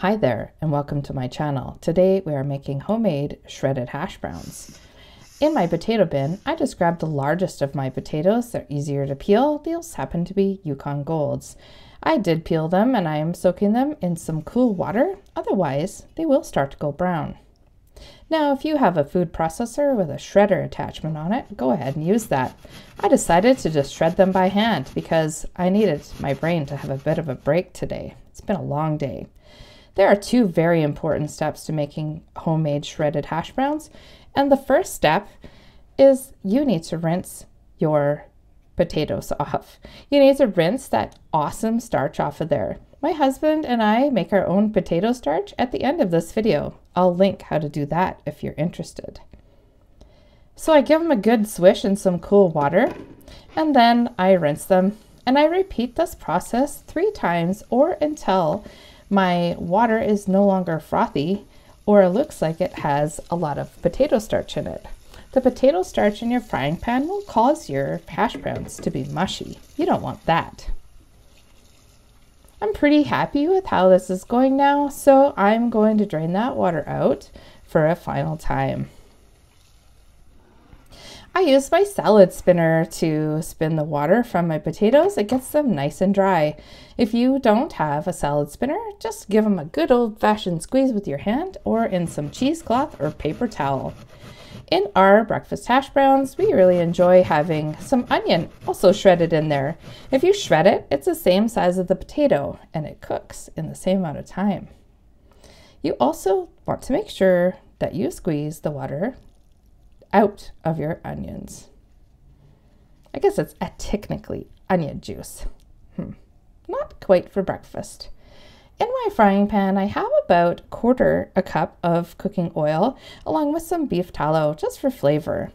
Hi there and welcome to my channel. Today we are making homemade shredded hash browns. In my potato bin, I just grabbed the largest of my potatoes. They're easier to peel. These happen to be Yukon Golds. I did peel them and I am soaking them in some cool water. Otherwise, they will start to go brown. Now, if you have a food processor with a shredder attachment on it, go ahead and use that. I decided to just shred them by hand because I needed my brain to have a bit of a break today. It's been a long day. There are two very important steps to making homemade shredded hash browns. And the first step is you need to rinse your potatoes off. You need to rinse that awesome starch off of there. My husband and I make our own potato starch at the end of this video. I'll link how to do that if you're interested. So I give them a good swish in some cool water and then I rinse them. And I repeat this process 3 times or until my water is no longer frothy or looks like it has a lot of potato starch in it. The potato starch in your frying pan will cause your hash browns to be mushy. You don't want that. I'm pretty happy with how this is going now, so I'm going to drain that water out for a final time. I use my salad spinner to spin the water from my potatoes. It gets them nice and dry. If you don't have a salad spinner, just give them a good old-fashioned squeeze with your hand or in some cheesecloth or paper towel. In our breakfast hash browns, we really enjoy having some onion also shredded in there. If you shred it, it's the same size as the potato and it cooks in the same amount of time. You also want to make sure that you squeeze the water out of your onions. I guess it's technically onion juice. Not quite for breakfast. In my frying pan, I have about 1/4 cup of cooking oil along with some beef tallow just for flavor.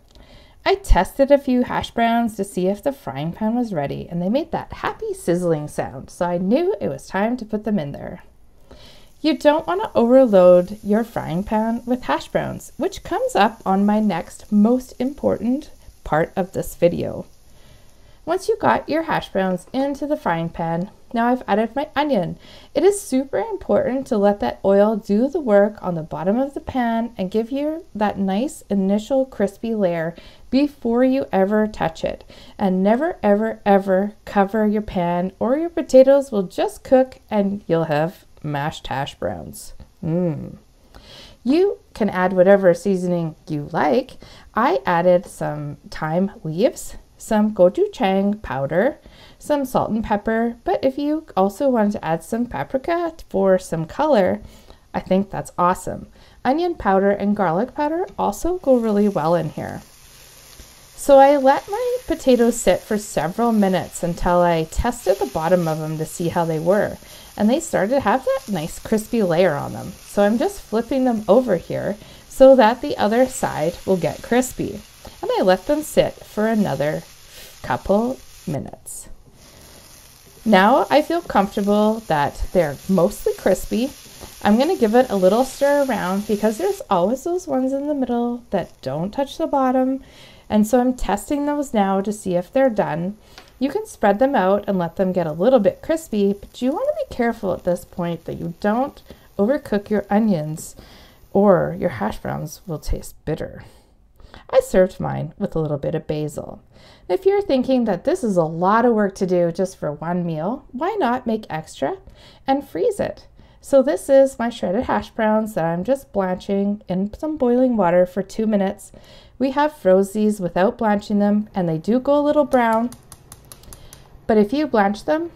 I tested a few hash browns to see if the frying pan was ready and they made that happy sizzling sound, so I knew it was time to put them in there. You don't want to overload your frying pan with hash browns, which comes up on my next most important part of this video. Once you got your hash browns into the frying pan, now I've added my onion. It is super important to let that oil do the work on the bottom of the pan and give you that nice initial crispy layer before you ever touch it. And never, ever, ever cover your pan or your potatoes will just cook and you'll have mashed hash browns. You can add whatever seasoning you like. I added some thyme leaves, some gochujang powder, some salt and pepper, but if you also want to add some paprika for some color, I think that's awesome. Onion powder and garlic powder also go really well in here. So I let my potatoes sit for several minutes until I tested the bottom of them to see how they were. And they started to have that nice crispy layer on them. So I'm just flipping them over here so that the other side will get crispy. And I let them sit for another couple minutes. Now I feel comfortable that they're mostly crispy. I'm going to give it a little stir around because there's always those ones in the middle that don't touch the bottom. And so I'm testing those now to see if they're done. You can spread them out and let them get a little bit crispy, but you want to be careful at this point that you don't overcook your onions or your hash browns will taste bitter. I served mine with a little bit of basil. If you're thinking that this is a lot of work to do just for one meal, why not make extra and freeze it? So this is my shredded hash browns that I'm just blanching in some boiling water for 2 minutes. We have froze these without blanching them and they do go a little brown. But if you blanch them,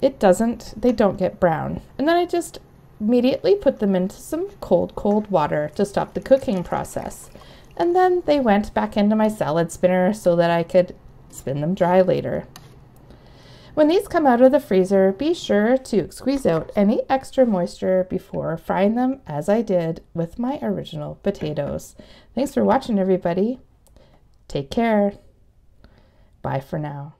they don't get brown. And then I just immediately put them into some cold water to stop the cooking process. And then they went back into my salad spinner so that I could spin them dry later. When these come out of the freezer, be sure to squeeze out any extra moisture before frying them as I did with my original potatoes. Thanks for watching, everybody. Take care. Bye for now.